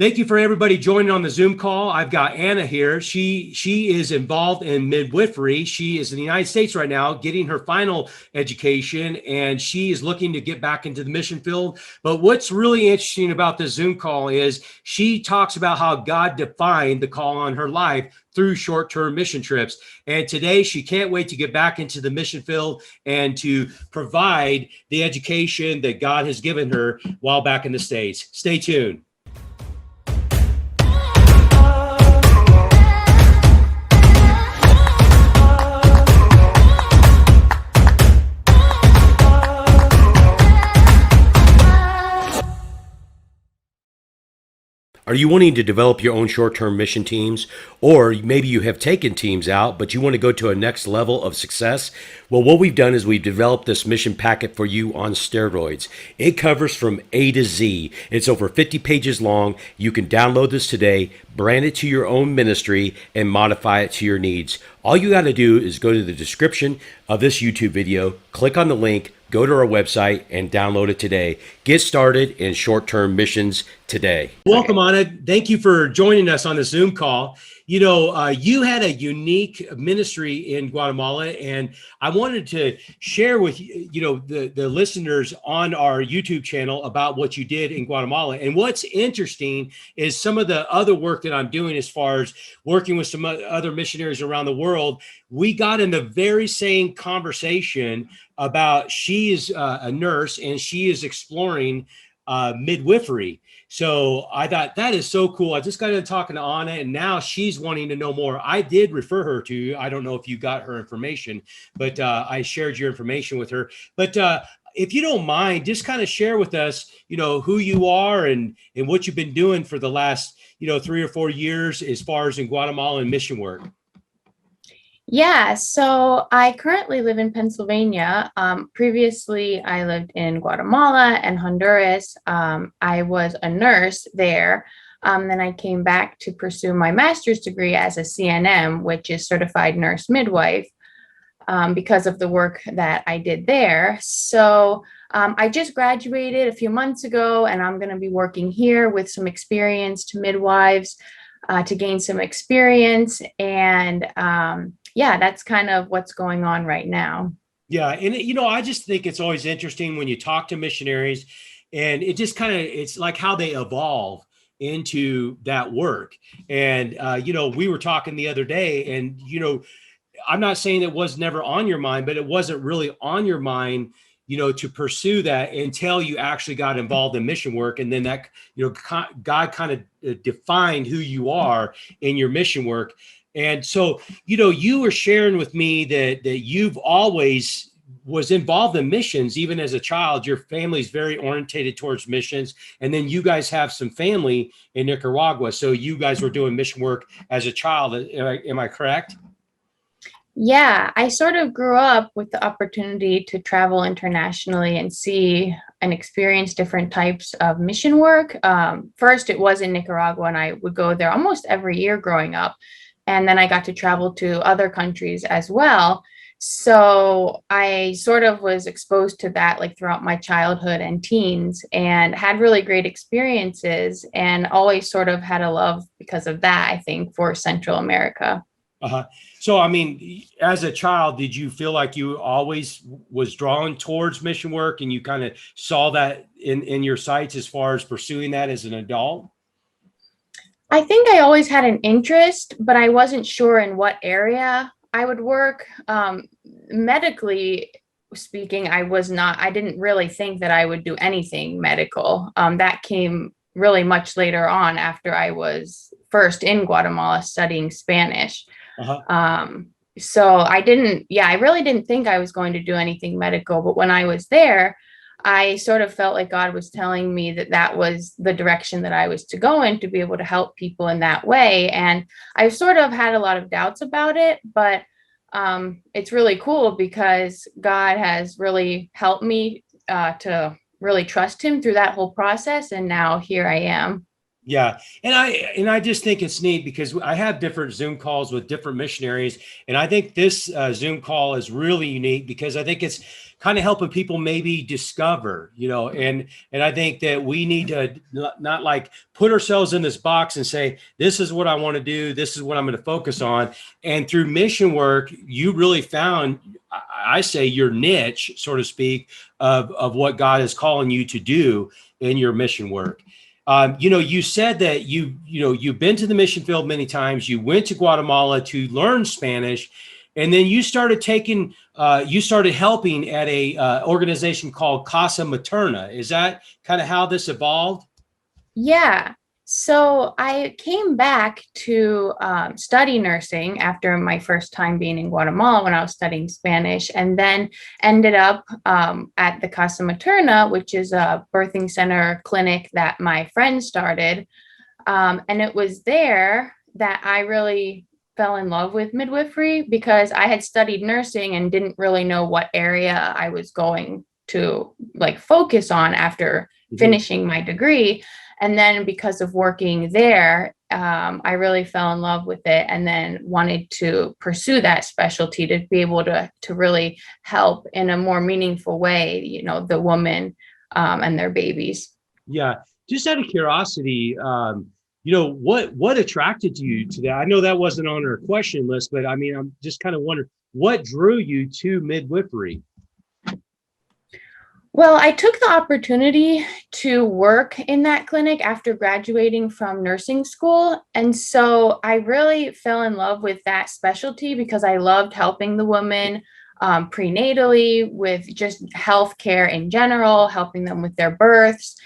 Thank you for everybody joining on the Zoom call. I've got Anna here. She is involved in midwifery. She is in the United States right now getting her final education, and she is looking to get back into the mission field. But what's really interesting about this Zoom call is she talks about how God defined the call on her life through short-term mission trips. And today she can't wait to get back into the mission field and to provide the education that God has given her while back in the States. Stay tuned. Are you wanting to develop your own short-term mission teams? Or maybe you have taken teams out, but you want to go to a next level of success? Well, what we've done is we've developed this mission packet for you on steroids. It covers from A to Z. It's over 50 pages long. You can download this today, brand it to your own ministry, and modify it to your needs. All you got to do is go to the description of this YouTube video, click on the link, go to our website, and download it today. Get started in short-term missions today. Welcome, Anna. Thank you for joining us on the Zoom call. You know, you had a unique ministry in Guatemala, and I wanted to share with the listeners on our YouTube channel about what you did in Guatemala. And what's interesting is some of the other work that I'm doing as far as working with some other missionaries around the world. We got in the very same conversation about she is a nurse and she is exploring midwifery. So I thought that is so cool. I just got into talking to Anna, and now she's wanting to know more. I did refer her to you. I don't know if you got her information, but I shared your information with her. But if you don't mind, just kind of share with us, who you are and what you've been doing for the last, 3 or 4 years as far as in Guatemala and mission work. Yeah, so I currently live in Pennsylvania. Previously, I lived in Guatemala and Honduras. I was a nurse there. Then I came back to pursue my master's degree as a CNM, which is certified nurse midwife, because of the work that I did there. So I just graduated a few months ago, and I'm going to be working here with some experienced midwives to gain some experience. And yeah, that's kind of what's going on right now. Yeah. And, I just think it's always interesting when you talk to missionaries, and it just it's like how they evolve into that work. And, we were talking the other day, and, I'm not saying it was never on your mind, but it wasn't really on your mind, to pursue that until you actually got involved in mission work. And then that, God kind of defined who you are in your mission work. And so, you were sharing with me that you've always was involved in missions, even as a child. Your family's very orientated towards missions. And then you guys have some family in Nicaragua. So you guys were doing mission work as a child. Am I correct? Yeah, I sort of grew up with the opportunity to travel internationally and see and experience different types of mission work. First, it was in Nicaragua, and I would go there almost every year growing up. And then I got to travel to other countries as well. So I sort of was exposed to that like throughout my childhood and teens, and had really great experiences, and always sort of had a love because of that, I think, for Central America. Uh-huh. So, I mean, as a child, did you feel like you always was drawn towards mission work, and you kind of saw that in your sights as far as pursuing that as an adult? I think I always had an interest, but I wasn't sure in what area I would work. Medically speaking, I didn't really think that I would do anything medical. That came really much later on, after I was first in Guatemala studying Spanish. Uh-huh. So I really didn't think I was going to do anything medical, but when I was there, I sort of felt like God was telling me that that was the direction that I was to go in, to be able to help people in that way. And I sort of had a lot of doubts about it, but it's really cool because God has really helped me to really trust him through that whole process. And now here I am. Yeah. And I just think it's neat because I have different Zoom calls with different missionaries. And I think this Zoom call is really unique because I think it's kind of helping people maybe discover, and I think that we need to not like put ourselves in this box and say, this is what I want to do. This is what I'm going to focus on. And through mission work, you really found, I say, your niche, so to speak, of what God is calling you to do in your mission work. You said that you've been to the mission field many times. You went to Guatemala to learn Spanish, and then you started helping at a organization called Casa Materna. Is that kind of how this evolved? Yeah. So I came back to study nursing after my first time being in Guatemala when I was studying Spanish, and then ended up at the Casa Materna, which is a birthing center clinic that my friend started. And it was there that I really fell in love with midwifery because I had studied nursing and didn't really know what area I was going to like focus on after finishing my degree. And then because of working there, I really fell in love with it and then wanted to pursue that specialty to be able to really help in a more meaningful way, the woman and their babies. Yeah. Just out of curiosity, what attracted you to that? I know that wasn't on our question list, but I mean, I'm just kind of wondering what drew you to midwifery. Well, I took the opportunity to work in that clinic after graduating from nursing school. And so I really fell in love with that specialty because I loved helping the women prenatally with just healthcare in general, helping them with their births.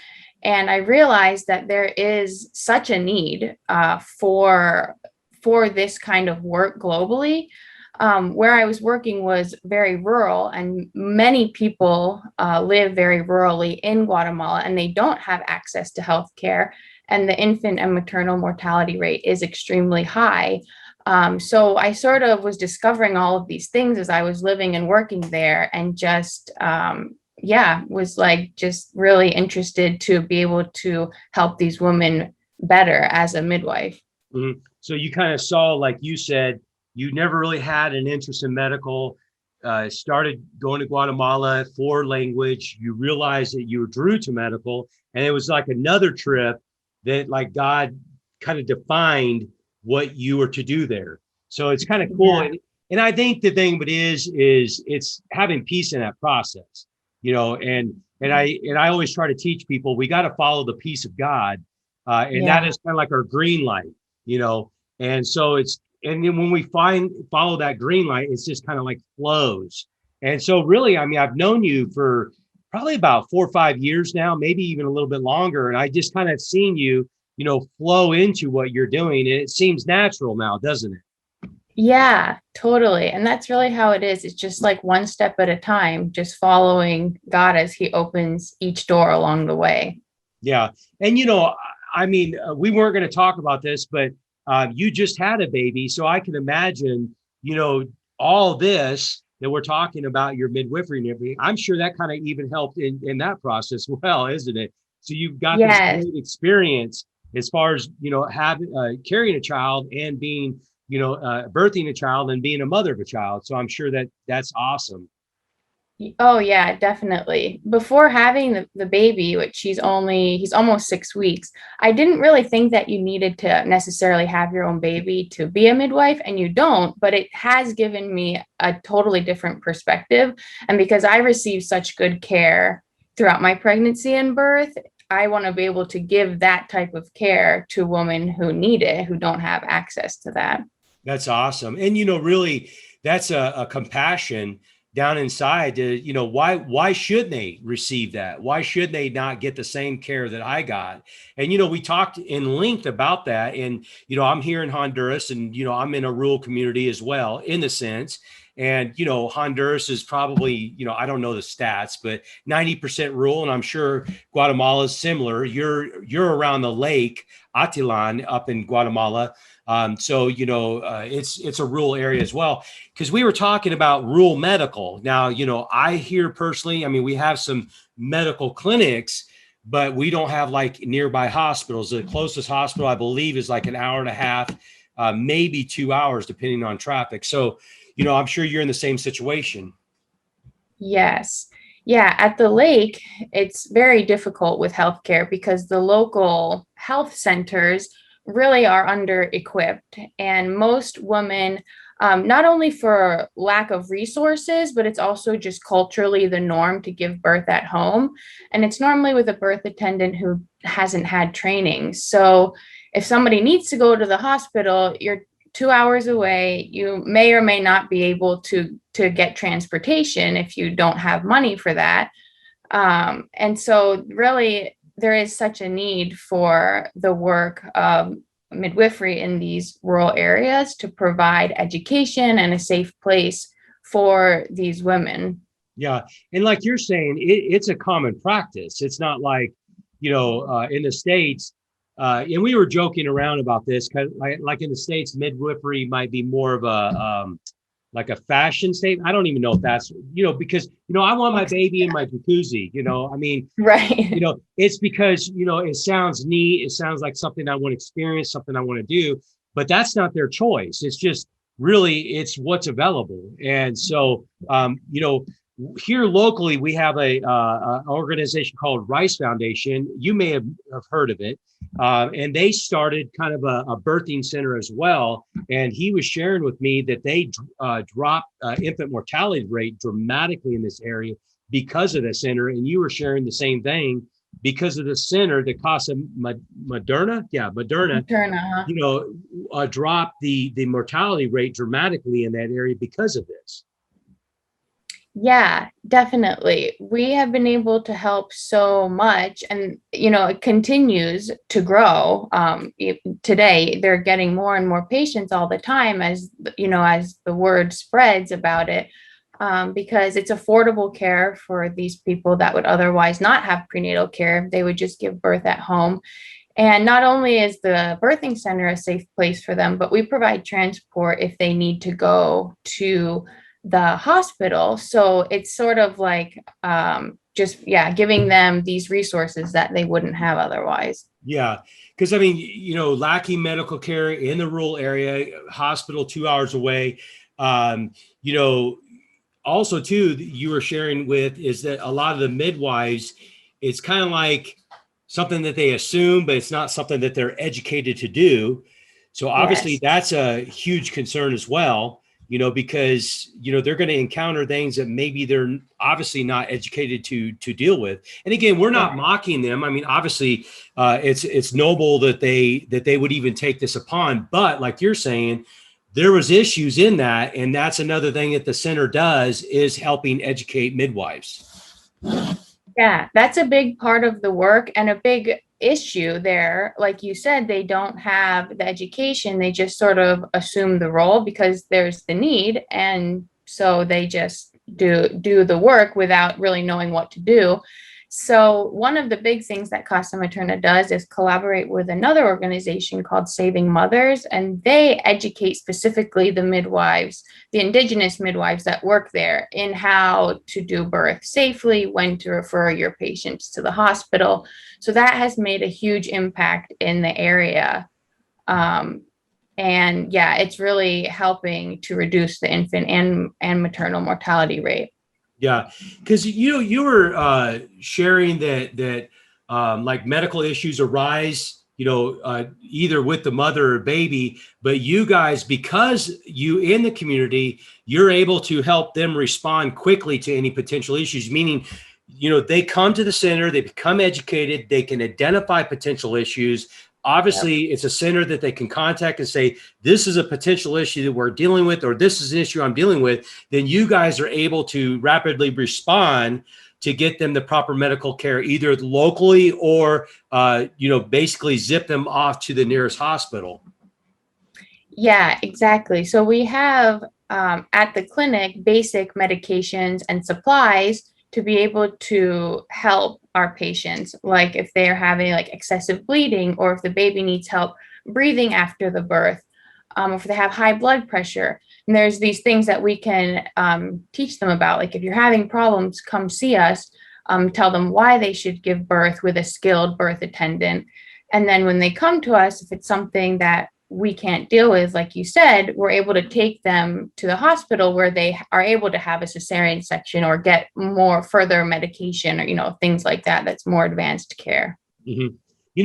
And I realized that there is such a need for this kind of work globally. Where I was working was very rural, and many people live very rurally in Guatemala, and they don't have access to healthcare. And the infant and maternal mortality rate is extremely high. So I sort of was discovering all of these things as I was living and working there, and just was like just really interested to be able to help these women better as a midwife. Mm-hmm. So you kind of saw, like you said, you never really had an interest in medical, started going to Guatemala for language. You realized that you drew to medical, and it was like another trip that like God kind of defined what you were to do there. So it's kind of cool. Yeah. And I think the thing of it is it's having peace in that process, and I always try to teach people, we got to follow the peace of God. And that is kind of like our green light. And so and then when we follow that green light, it's just kind of like flows. And so really, I mean, I've known you for probably about 4 or 5 years now, maybe even a little bit longer. And I just kind of seen you, flow into what you're doing. And it seems natural now, doesn't it? Yeah, totally. And that's really how it is. It's just like one step at a time, just following God as he opens each door along the way. Yeah. And, I mean, we weren't going to talk about this, but you just had a baby. So I can imagine, all this that we're talking about, your midwifery and everything. I'm sure that kind of even helped in that process. Well, isn't it? So you've got this Yes. great experience as far as, having carrying a child and being, birthing a child and being a mother of a child. So I'm sure that's awesome. Oh yeah, definitely. Before having the baby, which he's almost 6 weeks, I didn't really think that you needed to necessarily have your own baby to be a midwife, and you don't, but it has given me a totally different perspective. And because I received such good care throughout my pregnancy and birth, I want to be able to give that type of care to women who need it, who don't have access to that. That's awesome. And, really, that's a compassion down inside to, why should they receive that? Why should they not get the same care that I got? And, we talked in length about that. And, I'm here in Honduras, and, I'm in a rural community as well, in the sense. And, Honduras is probably, I don't know the stats, but 90% rural. And I'm sure Guatemala is similar. You're around the lake, Atitlán, up in Guatemala. So, it's a rural area as well, because we were talking about rural medical. Now, I hear personally, I mean, we have some medical clinics, but we don't have like nearby hospitals. The closest hospital, I believe, is like an hour and a half, maybe 2 hours, depending on traffic. So, I'm sure you're in the same situation. Yes. Yeah, at the lake, it's very difficult with healthcare because the local health centers really are under equipped. And most women, not only for lack of resources, but it's also just culturally the norm to give birth at home. And it's normally with a birth attendant who hasn't had training. So if somebody needs to go to the hospital, you're 2 hours away. You may or may not be able to get transportation if you don't have money for that. And so really there is such a need for the work of midwifery in these rural areas to provide education and a safe place for these women. Yeah. And like you're saying, it's a common practice. It's not like, in the States, and we were joking around about this, because like in the States, midwifery might be more of like a fashion statement. I don't even know if that's, because, I want my baby in my jacuzzi, I mean, Right. it's because, it sounds neat. It sounds like something I want to experience, something I want to do, but that's not their choice. It's just really, it's what's available. And so, here locally, we have a organization called Rice Foundation. You may have heard of it. And they started kind of a birthing center as well. And he was sharing with me that they dropped infant mortality rate dramatically in this area because of the center. And you were sharing the same thing because of the center, the Casa Materna, Materna, Turn. dropped the mortality rate dramatically in that area because of this. Yeah, definitely. We have been able to help so much, and it continues to grow. Today, they're getting more and more patients all the time as as the word spreads about it, because it's affordable care for these people that would otherwise not have prenatal care. They would just give birth at home. And not only is the birthing center a safe place for them, but we provide transport if they need to go to the hospital. So it's sort of like just, yeah, giving them these resources that they wouldn't have otherwise. Yeah. Because I mean, lacking medical care in the rural area, hospital 2 hours away. Um, you know, Also, too, you were sharing with is that a lot of the midwives, it's kind of like something that they assume, but it's not something that they're educated to do. So obviously Yes. that's a huge concern as well, because, they're going to encounter things that maybe they're obviously not educated to deal with. And again, we're not Right. mocking them. I mean, obviously it's noble that they would even take this upon, but like you're saying, there was issues in that. And that's another thing that the center does is helping educate midwives. Yeah, that's a big part of the work and a big issue there. Like you said, they don't have the education. They just sort of assume the role because there's the need. And so they just do the work without really knowing what to do. So one of the big things that Casa Materna does is collaborate with another organization called Saving Mothers, and they educate specifically the midwives, the indigenous midwives that work there, in how to do birth safely, when to refer your patients to the hospital. So that has made a huge impact in the area. Um, and yeah, it's really helping to reduce the infant and maternal mortality rate. Yeah, because you were sharing that like medical issues arise, either with the mother or baby, but you guys, because you in the community, you're able to help them respond quickly to any potential issues. Meaning, they come to the center, they become educated, they can identify potential issues. Obviously, it's a center that they can contact and say, this is a potential issue that we're dealing with, or this is an issue I'm dealing with. Then you guys are able to rapidly respond to get them the proper medical care, either locally or, basically zip them off to the nearest hospital. Yeah, exactly. So we have at the clinic basic medications and supplies to be able to help our patients, like if they're having like excessive bleeding, or if the baby needs help breathing after the birth, if they have high blood pressure. And there's these things that we can teach them about. Like if you're having problems, come see us. tell them why they should give birth with a skilled birth attendant. And then when they come to us, if it's something that we can't deal with, like you said, we're able to take them to the hospital where they are able to have a cesarean section or get more further medication or, things like that. That's more advanced care. Mm-hmm.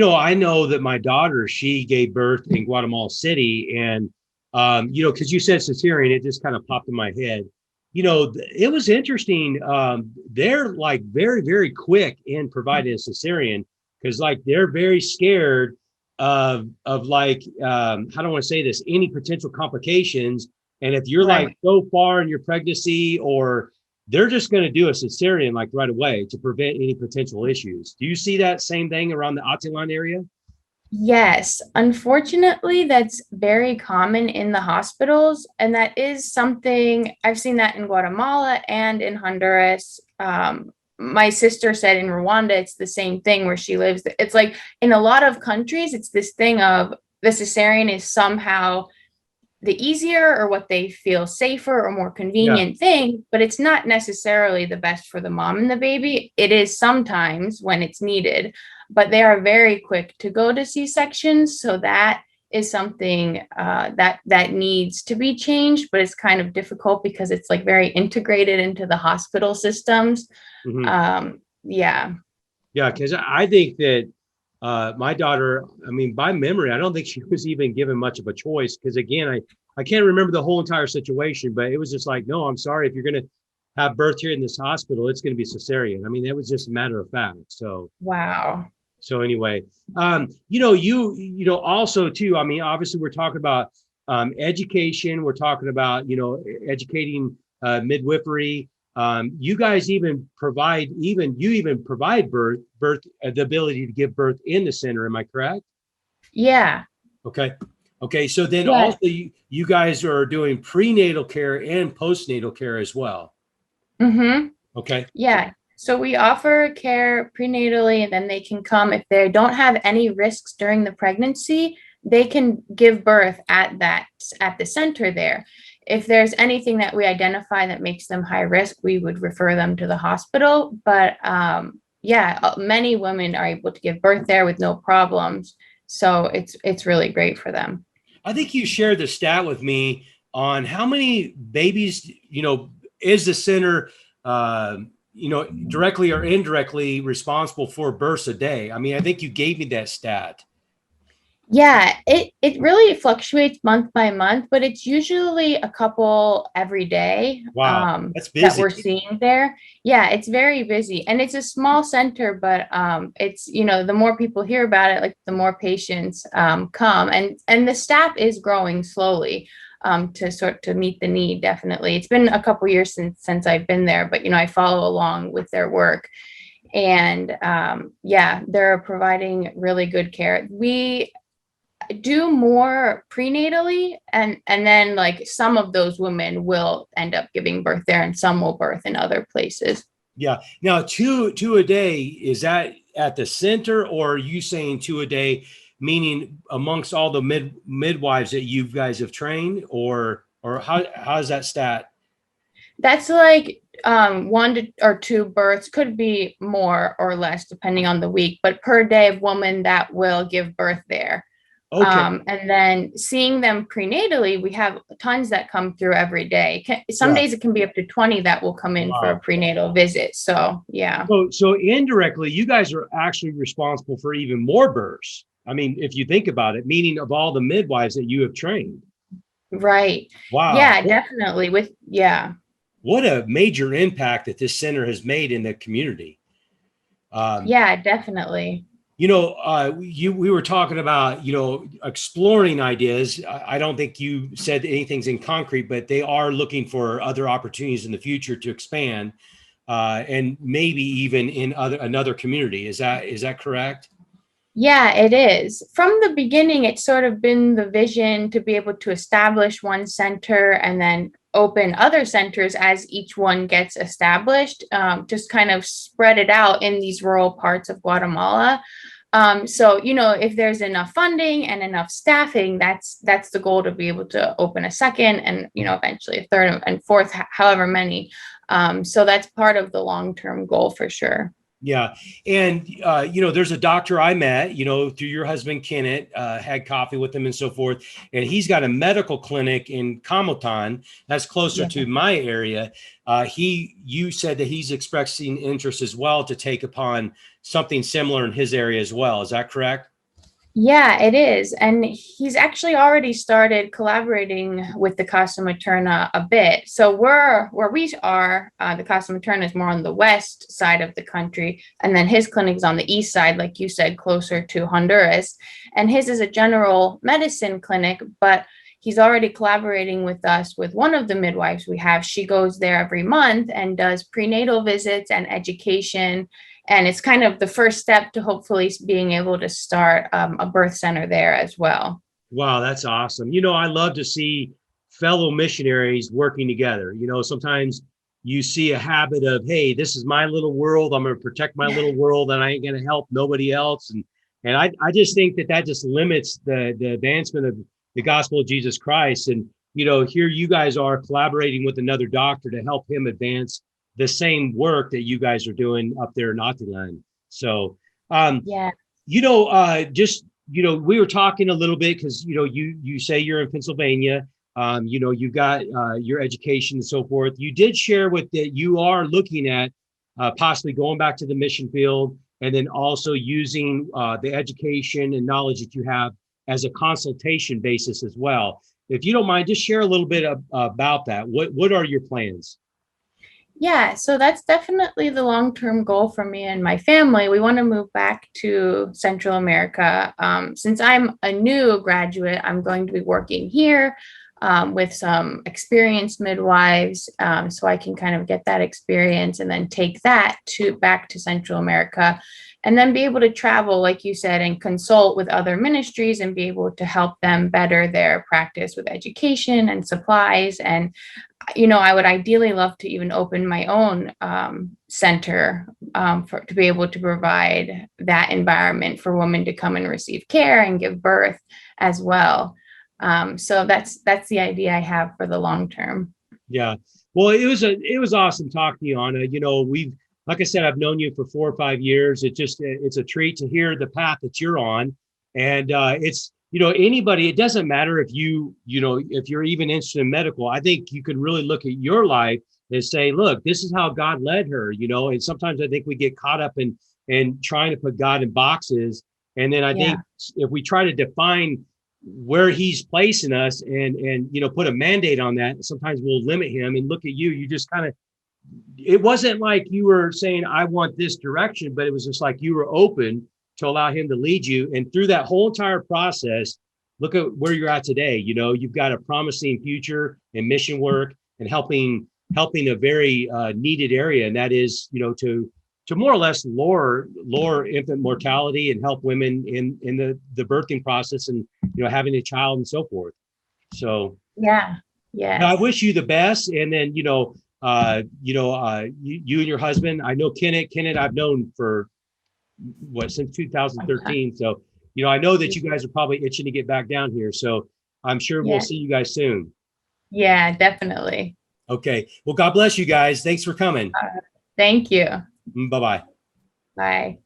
I know that my daughter, she gave birth in Guatemala City, and, because you said cesarean, it just kind of popped in my head. It was interesting. They're like very, very quick in providing a cesarean because like they're very scared of like, how do I want to say this, any potential complications. And if you're Right. like so far in your pregnancy, or they're just going to do a cesarean like right away to prevent any potential issues. Do you see that same thing around the Atitlán area? Yes, unfortunately, that's very common in the hospitals. And that is something I've seen that in Guatemala and in Honduras. My sister said in Rwanda, it's the same thing where she lives. It's like in a lot of countries, it's this thing of the cesarean is somehow the easier or what they feel safer or more Yeah. convenient thing, but it's not necessarily the best for the mom and the baby. It is sometimes when it's needed, but they are very quick to go to C-sections. So that is something that needs to be changed, but it's kind of difficult because it's like very integrated into the hospital systems. Mm-hmm. Yeah. Yeah, because I think that my daughter, I mean, by memory, I don't think she was even given much of a choice. Because again, I can't remember the whole entire situation, but it was just like, no, I'm sorry, if you're going to have birth here in this hospital, it's going to be cesarean. I mean, it was just a matter of fact. Wow. So anyway, also too, I mean, obviously we're talking about education. We're talking about, educating midwifery. You guys even provide birth, the ability to give birth in the center. Am I correct? Yeah. Okay. Okay. So then Yeah. also you guys are doing prenatal care and postnatal care as well. Mm-hmm. Okay. Yeah. So we offer care prenatally, and then they can come if they don't have any risks during the pregnancy, they can give birth at the center there. If there's anything that we identify that makes them high risk, we would refer them to the hospital. But yeah, many women are able to give birth there with no problems. So it's really great for them. I think you shared the stat with me on how many babies, is the center, directly or indirectly responsible for births a day. I mean, I think you gave me that stat. Yeah, it really fluctuates month by month, but it's usually a couple every day Wow, that's that busy. we're seeing there. Yeah, it's very busy, and it's a small center, but it's the more people hear about it, like the more patients come, and the staff is growing slowly to meet the need. Definitely, it's been a couple years since I've been there, but I follow along with their work, and yeah, they're providing really good care. We do more prenatally, and then like some of those women will end up giving birth there and some will birth in other places. Yeah. Now, two a day, is that at the center, or are you saying two a day, meaning amongst all the midwives that you guys have trained, or how's that stat? That's like one to or two births, could be more or less depending on the week, but per day of woman that will give birth there. Okay. And then seeing them prenatally, we have tons that come through every day. Some Yeah. days it can be up to 20 that will come in for a Wow. prenatal visit. So yeah. So indirectly, you guys are actually responsible for even more births. I mean, if you think about it, meaning of all the midwives that you have trained. Right. Wow. Yeah, definitely. Yeah. What a major impact that this center has made in the community. Um, Yeah, definitely. we were talking about, exploring ideas. I don't think you said anything's in concrete, but they are looking for other opportunities in the future to expand, and maybe even in another community. Is that correct? Yeah, it is. From the beginning, it's sort of been the vision to be able to establish one center and then open other centers as each one gets established, just kind of spread it out in these rural parts of Guatemala. So, if there's enough funding and enough staffing, that's the goal, to be able to open a second and, eventually a third and fourth, however many. So that's part of the long-term goal for sure. Yeah. And, there's a doctor I met, through your husband, Kenneth, had coffee with him and so forth. And he's got a medical clinic in Camotan that's closer Yeah. to my area. You said that he's expressing interest as well to take upon something similar in his area as well. Is that correct? Yeah, it is. And he's actually already started collaborating with the Casa Materna a bit. So we're where we are, the Casa Materna is more on the west side of the country. And then his clinic's on the east side, like you said, closer to Honduras. And his is a general medicine clinic, but he's already collaborating with us with one of the midwives we have. She goes there every month and does prenatal visits and education, and it's kind of the first step to hopefully being able to start a birth center there as well. Wow, that's awesome. I love to see fellow missionaries working together. Sometimes you see a habit of, hey, this is my little world. I'm going to protect my little world and I ain't going to help nobody else. And I just think that just limits the advancement of the gospel of Jesus Christ. And, here you guys are collaborating with another doctor to help him advance the same work that you guys are doing up there in Atitlán. So, Yeah. just we were talking a little bit because you say you're in Pennsylvania. You got your education and so forth. You did share with that you are looking at possibly going back to the mission field and then also using the education and knowledge that you have as a consultation basis as well. If you don't mind, just share a little bit about that. What are your plans? Yeah, so that's definitely the long-term goal for me and my family. We want to move back to Central America. Since I'm a new graduate, I'm going to be working here with some experienced midwives, so I can kind of get that experience and then take that to back to Central America, and then be able to travel, like you said, and consult with other ministries and be able to help them better their practice with education and supplies. And I would ideally love to even open my own center to be able to provide that environment for women to come and receive care and give birth as well. So that's the idea I have for the long term. Yeah. Well, it was awesome talking to you, Anna. Like I said, I've known you for 4 or 5 years. It's a treat to hear the path that you're on. And it's, anybody, it doesn't matter if if you're even interested in medical. I think you can really look at your life and say, look, this is how God led her, and sometimes I think we get caught up in trying to put God in boxes. And then I Yeah. think if we try to define where he's placing us and put a mandate on that, sometimes we'll limit him. And look at you just kind of, it wasn't like you were saying I want this direction, but it was just like you were open to allow him to lead you. And through that whole entire process, look at where you're at today. You've got a promising future in mission work and helping a very needed area, and that is to more or less lower infant mortality and help women in the birthing process and having a child and so forth. So Yeah. I Yes. wish you the best. And then you and your husband. I know Kenneth I've known for since 2013. So I know that you guys are probably itching to get back down here. So I'm sure we'll Yeah. see you guys soon. Yeah, definitely. Okay. Well, God bless you guys. Thanks for coming. Thank you. Bye bye. Bye.